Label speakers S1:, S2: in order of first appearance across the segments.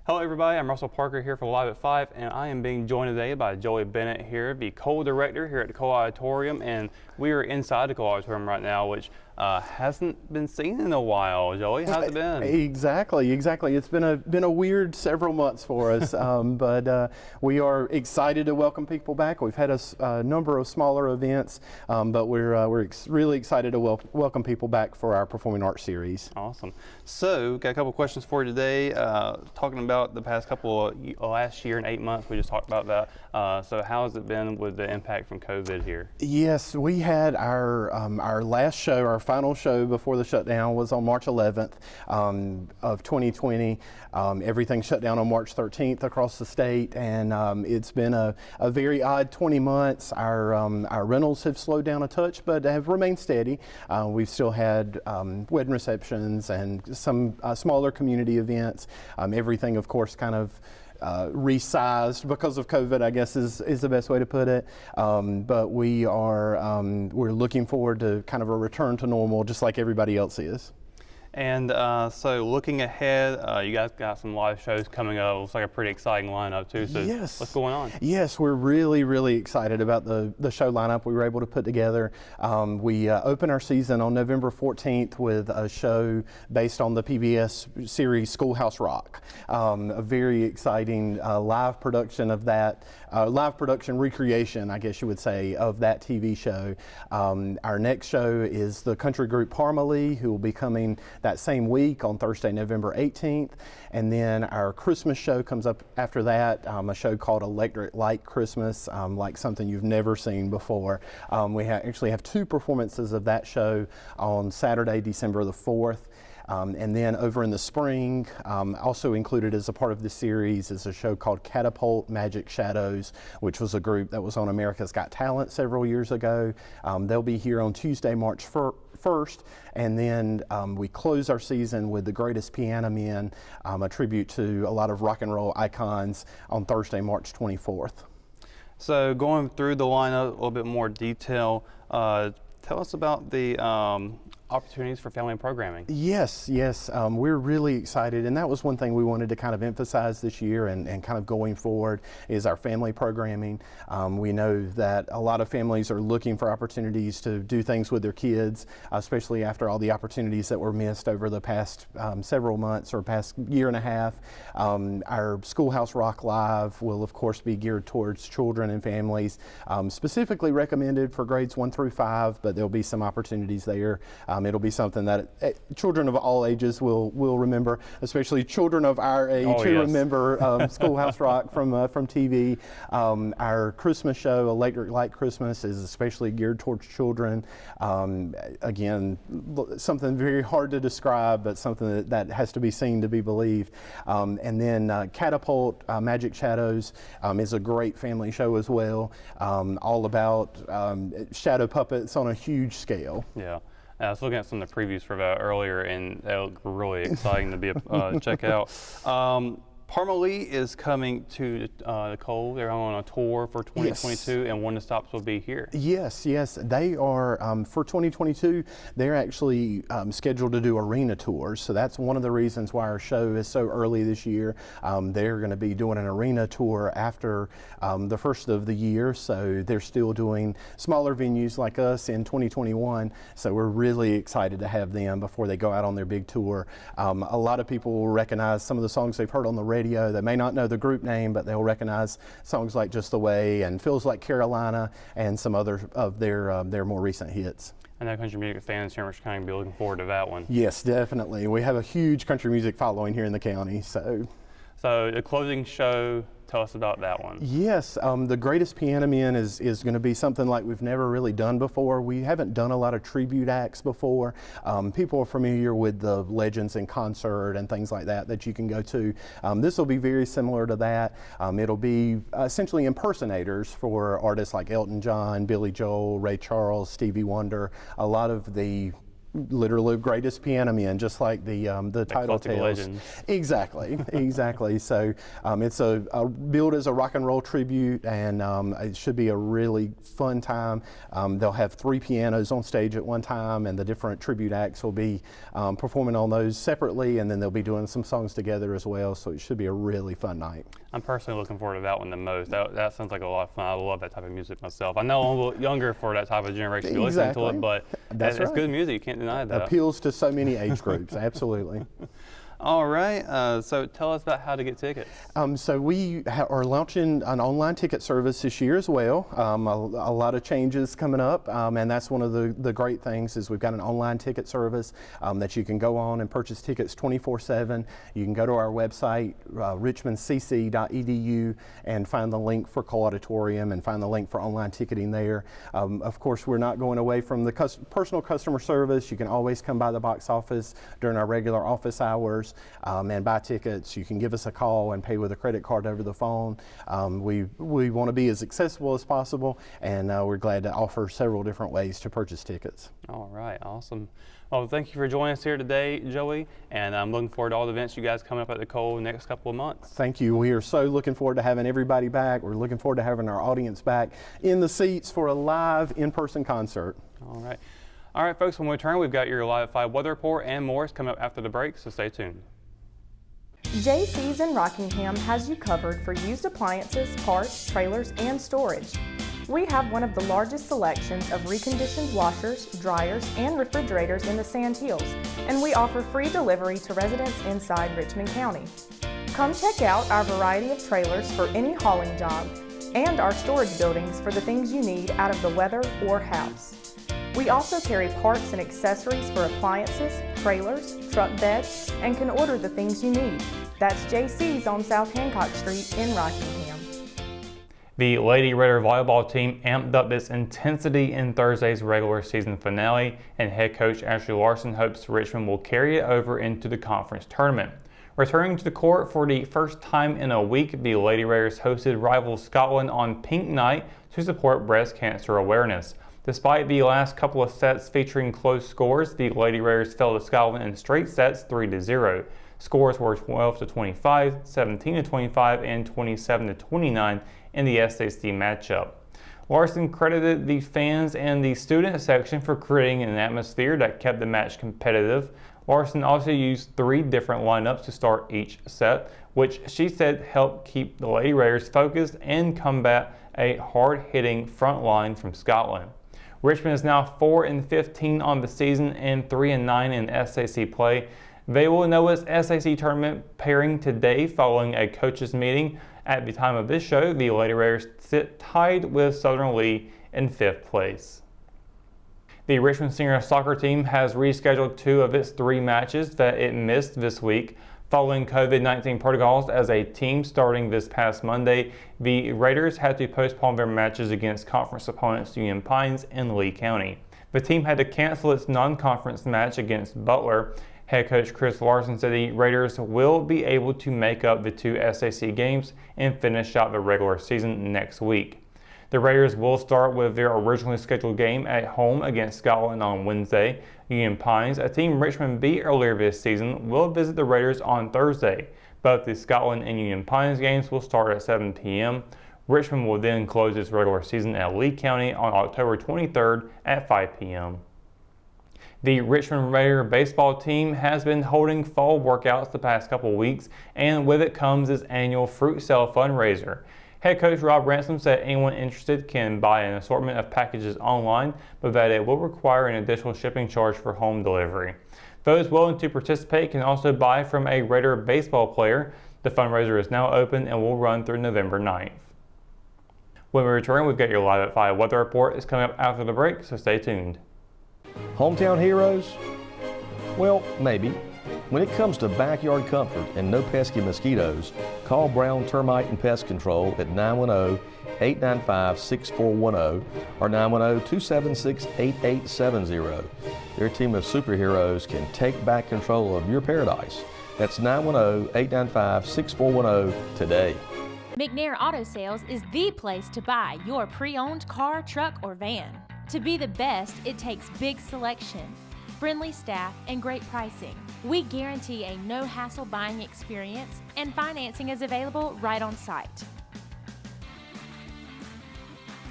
S1: Hello everybody, I'm Russell Parker here for Live at 5, and I am being joined today by Joey Bennett here, the co-director here at the Auditorium, and we are inside the Auditorium right now, which hasn't been seen in a while. Joey, how's it been?
S2: Exactly. It's been a weird several months for us, but we are excited to welcome people back. We've had a number of smaller events, but we're really excited to welcome people back for our Performing Arts series.
S1: Awesome. So, got a couple questions for you today, talking about the past couple of last year and 8 months. We just talked about that. So, how has it been with the impact from COVID here?
S2: Yes, we had our last show, our final show before the shutdown was on March 11th of 2020. Everything shut down on March 13th across the state, and it's been a very odd 20 months. Our rentals have slowed down a touch, but have remained steady. We've still had wedding receptions and some smaller community events. Everything, of course, kind of resized because of COVID, I guess is the best way to put it. But we're looking forward to kind of a return to normal, just like everybody else is.
S1: And so looking ahead, you guys got some live shows coming up. It looks like a pretty exciting lineup too. So
S2: yes.
S1: What's going on?
S2: Yes, we're really excited about the show lineup we were able to put together. We open our season on November 14th with a show based on the PBS series Schoolhouse Rock. A very exciting live production of that, live production recreation, I guess you would say, of that TV show. Our next show is the country group Parmalee, who will be coming that same week on Thursday, November 18th. And then our Christmas show comes up after that, a show called Electric Light Christmas, like something you've never seen before. We actually have two performances of that show on Saturday, December the 4th. And then over in the spring, also included as a part of the series is a show called Catapult Magic Shadows, which was a group that was on America's Got Talent several years ago. They'll be here on Tuesday, March 1st, and then we close our season with The Greatest Piano Men, a tribute to a lot of rock and roll icons, on Thursday, March 24th.
S1: So going through the lineup a little bit more detail, tell us about the opportunities for family programming.
S2: Yes, we're really excited, and that was one thing we wanted to kind of emphasize this year and kind of going forward is our family programming. We know that a lot of families are looking for opportunities to do things with their kids, especially after all the opportunities that were missed over the past several months or past year and a half. Our Schoolhouse Rock Live will of course be geared towards children and families, specifically recommended for grades 1 through 5, but there'll be some opportunities there. It'll be something that children of all ages will remember, especially children of our age who remember Schoolhouse Rock from TV. Our Christmas show, Electric Light Christmas, is especially geared towards children. Again, something very hard to describe, but something that has to be seen to be believed. And then Catapult Magic Shadows is a great family show as well, all about shadow puppets on a huge scale.
S1: Yeah. I was looking at some of the previews for that earlier, and they look really exciting to be check out. Parmalee is coming to Nicole. They're on a tour for 2022, yes. And one of the stops will be here. Yes,
S2: they are for 2022. They're actually scheduled to do arena tours, so that's one of the reasons why our show is so early this year. They're going to be doing an arena tour after the first of the year, so they're still doing smaller venues like us in 2021. So we're really excited to have them before they go out on their big tour. A lot of people will recognize some of the songs they've heard on the radio. They may not know the group name, but they'll recognize songs like Just the Way and Feels Like Carolina and some other of their more recent hits.
S1: I know country music fans here in Richmond County will be looking forward to that one.
S2: Yes, definitely. We have a huge country music following here in the county. So
S1: the closing show, tell us about that one.
S2: Yes, The Greatest Piano Men is going to be something like we've never really done before. We haven't done a lot of tribute acts before. People are familiar with the Legends in Concert and things like that you can go to. This will be very similar to that. It'll be essentially impersonators for artists like Elton John, Billy Joel, Ray Charles, Stevie Wonder, a lot of the literally greatest piano men, just like the title
S1: classic
S2: tells.
S1: legends.
S2: Exactly, exactly. So it's billed as a rock and roll tribute, and it should be a really fun time. They'll have 3 pianos on stage at one time, and the different tribute acts will be performing on those separately, and then they'll be doing some songs together as well. So it should be a really fun night. I'm
S1: personally looking forward to that one the most. That sounds like a lot of fun. I love that type of music myself. I know I'm a little younger for that type of generation to be listening to it, but it's good music. You can't deny that.
S2: Appeals to so many age groups, absolutely.
S1: All right, so tell us about how to get tickets.
S2: So we are launching an online ticket service this year as well. A lot of changes coming up, and that's one of the great things is we've got an online ticket service that you can go on and purchase tickets 24/7. You can go to our website, richmondcc.edu, and find the link for Auditorium and find the link for online ticketing there. Of course, we're not going away from the personal customer service. You can always come by the box office during our regular office hours and buy tickets. You can give us a call and pay with a credit card over the phone. We want to be as accessible as possible, and we're glad to offer several different ways to purchase tickets.
S1: All right, awesome. Well, thank you for joining us here today, Joey, and I'm looking forward to all the events you guys coming up at the Cole next couple of months.
S2: Thank you. We are so looking forward to having everybody back. We're looking forward to having our audience back in the seats for a live in-person concert.
S1: All right. All right, folks, when we return, we've got your Live at 5 weather report and more is coming up after the break, so stay tuned.
S3: JC's in Rockingham has you covered for used appliances, parts, trailers, and storage. We have one of the largest selections of reconditioned washers, dryers, and refrigerators in the Sand Hills, and we offer free delivery to residents inside Richmond County. Come check out our variety of trailers for any hauling job and our storage buildings for the things you need out of the weather or house. We also carry parts and accessories for appliances, trailers, truck beds, and can order the things you need. That's JC's on South Hancock Street in Rockingham.
S1: The Lady Raider volleyball team amped up its intensity in Thursday's regular season finale, and head coach Ashley Larson hopes Richmond will carry it over into the conference tournament. Returning to the court for the first time in a week, the Lady Raiders hosted rival Scotland on Pink Night to support breast cancer awareness. Despite the last couple of sets featuring close scores, the Lady Raiders fell to Scotland in straight sets 3-0. Scores were 12-25, 17-25, and 27-29 in the SAC matchup. Larson credited the fans and the student section for creating an atmosphere that kept the match competitive. Larson also used 3 different lineups to start each set, which she said helped keep the Lady Raiders focused and combat a hard-hitting front line from Scotland. Richmond is now 4-15 on the season and 3-9 in SAC play. They will know its SAC tournament pairing today following a coaches meeting. At the time of this show, the Lady Raiders sit tied with Southern Lee in 5th place. The Richmond senior soccer team has rescheduled 2 of its 3 matches that it missed this week. Following COVID-19 protocols as a team starting this past Monday, the Raiders had to postpone their matches against conference opponents Union Pines and Lee County. The team had to cancel its non-conference match against Butler. Head coach Chris Larson said the Raiders will be able to make up the 2 SAC games and finish out the regular season next week. The Raiders will start with their originally scheduled game at home against Scotland on Wednesday. Union Pines, a team Richmond beat earlier this season, will visit the Raiders on Thursday. Both the Scotland and Union Pines games will start at 7 p.m. Richmond will then close its regular season at Lee County on October 23rd at 5 p.m. The Richmond Raider baseball team has been holding fall workouts the past couple weeks, and with it comes its annual fruit sale fundraiser. Head coach Rob Ransom said anyone interested can buy an assortment of packages online, but that it will require an additional shipping charge for home delivery. Those willing to participate can also buy from a Raider baseball player. The fundraiser is now open and will run through November 9th. When we return, we've got your Live at 5 weather report. It's coming up after the break, so stay tuned.
S4: Hometown heroes? Well, maybe. When it comes to backyard comfort and no pesky mosquitoes, call Brown Termite and Pest Control at 910-895-6410 or 910-276-8870. Their team of superheroes can take back control of your paradise. That's 910-895-6410 today.
S5: McNair Auto Sales is the place to buy your pre-owned car, truck, or van. To be the best, it takes big selection. friendly staff, and great pricing. We guarantee a no-hassle buying experience, and financing is available right on site.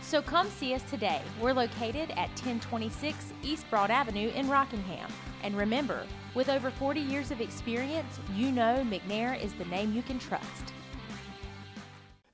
S5: So come see us today. We're located at 1026 East Broad Avenue in Rockingham. And remember, with over 40 years of experience, you know McNair is the name you can trust.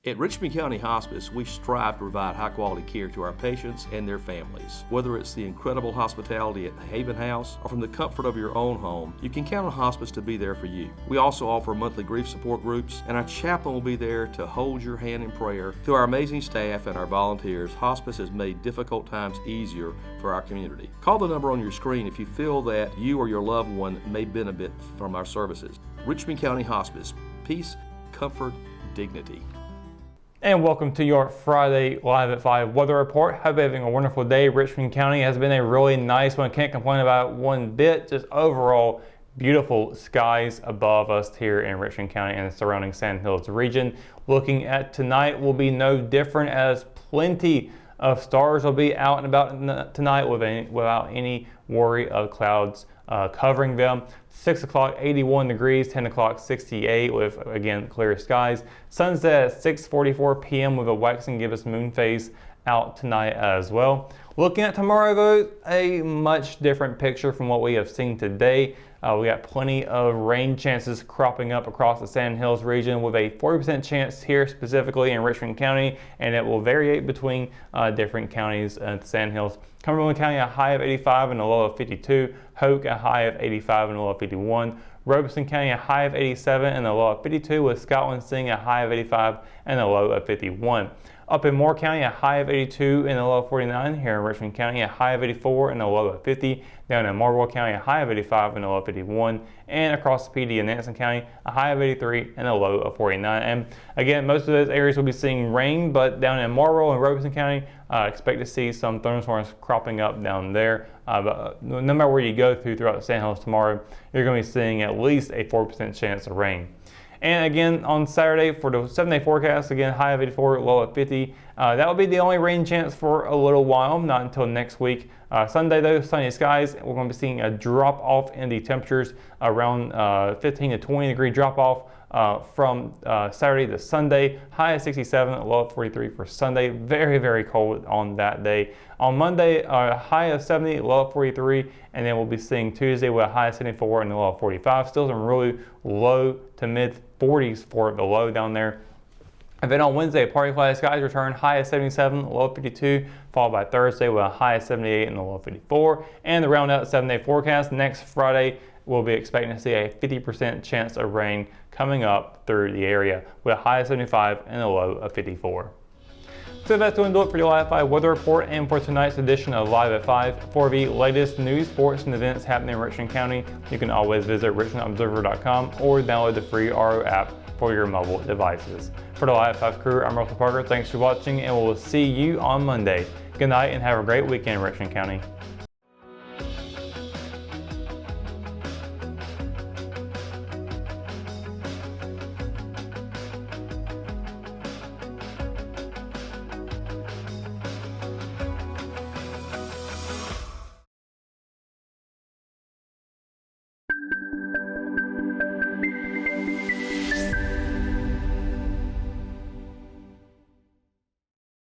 S4: At Richmond County Hospice, we strive to provide high-quality care to our patients and their families. Whether it's the incredible hospitality at the Haven House or from the comfort of your own home, you can count on Hospice to be there for you. We also offer monthly grief support groups, and our chaplain will be there to hold your hand in prayer. Through our amazing staff and our volunteers, Hospice has made difficult times easier for our community. Call the number on your screen if you feel that you or your loved one may benefit from our services. Richmond County Hospice. Peace, comfort, dignity.
S6: And welcome to your Friday Live at 5 weather report. Hope you're having a wonderful day. Richmond County has been a really nice one. Can't complain about it one bit. Just overall beautiful skies above us here in Richmond County and the surrounding Sand Hills region. Looking at tonight will be no different, as plenty of stars will be out and about tonight without any worry of clouds covering them. 6 o'clock, 81 degrees, 10 o'clock, 68 with, again, clear skies. Sunset at 6:44 p.m. with a waxing gibbous moon phase out tonight as well. Looking at tomorrow, though, a much different picture from what we have seen today. We got plenty of rain chances cropping up across the Sand Hills region with a 40% chance here specifically in Richmond County, and it will vary between different counties at the Sand Hills. Cumberland County a high of 85 and a low of 52. Hoke a high of 85 and a low of 51. Robeson County a high of 87 and a low of 52, with Scotland seeing a high of 85 and a low of 51. Up in Moore County, a high of 82 and a low of 49. Here in Richmond County, a high of 84 and a low of 50. Down in Marlboro County, a high of 85 and a low of 51. And across the PD in Nansen County, a high of 83 and a low of 49. And again, most of those areas will be seeing rain, but down in Marlboro and Robeson County, expect to see some thunderstorms cropping up down there. But no matter where you go throughout the Sand Hills tomorrow, you're going to be seeing at least a 4% chance of rain. And again, on Saturday for the 7-day forecast, again, high of 84, low of 50. That will be the only rain chance for a little while, not until next week. Sunday, though, sunny skies. We're going to be seeing a drop off in the temperatures, around 15 to 20 degree drop off from Saturday to Sunday. High of 67, low of 43 for Sunday. Very, very cold on that day. On Monday, high of 70, low of 43, and then we'll be seeing Tuesday with a high of 74 and a low of 45. Still some really low to mid 40s for the low down there. And then on Wednesday, partly cloudy skies return, high of 77, low of 52, followed by Thursday with a high of 78 and a low of 54. And to round out the 7-day forecast, next Friday, we'll be expecting to see a 50% chance of rain coming up through the area with a high of 75 and a low of 54. So that's going to do it for your Live at 5 weather report and for tonight's edition of Live at 5. For the latest news, sports, and events happening in Richmond County, you can always visit richmondobserver.com or download the free RO app for your mobile devices. For the Live at 5 crew, I'm Russell Parker. Thanks for watching, and we'll see you on Monday. Good night and have a great weekend, Richmond County.